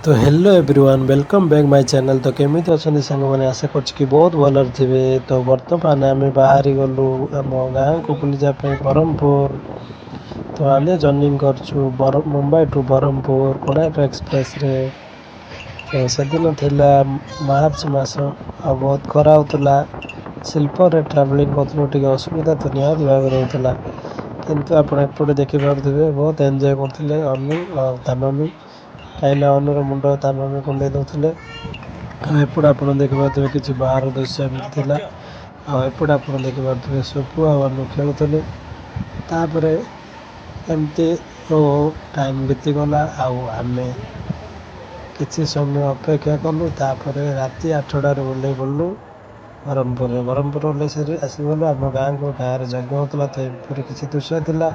तो hello everyone welcome back my channel. तो केमिति अछंती संग माने आशा करछि कि बहुत भलर थिबे। तो वर्तमान आमे बाहरी गलु आम गाँ को बुली जा पे ब्रह्मपुर। तो आमे जर्निंग करछु मुंबई टू ब्रह्मपुर कोणार्क एक्सप्रेस रे। तो सेदिन थिला मार्च मास आ बहुत खरा होतला। स्लीपर रे ट्रैवलिंग करथलो टिके असुविधा तो निहाती भाबरे होतला, किंतु आपण एपटे देखि पारुथिबे बहुत एन्जॉय करथिले अनु ताननु। कहीं अनुर मुंड ताननु कुंडे दौले। एपटे आप देखिपे कि बाहर दृश्य मिलता। आएपटे आप देखिपे सुपु आनु खेलुले। तापर एमती टाइम बीतीगला आमे किसी समय अपेक्षा कलु। तापर राति 8टार ओल्ले पड़ू ब्रह्मपुर ओल्ले से आसगलु आम गाँ को। गाँव में जज्ञ होता तो एपरी किसी दृश्य था।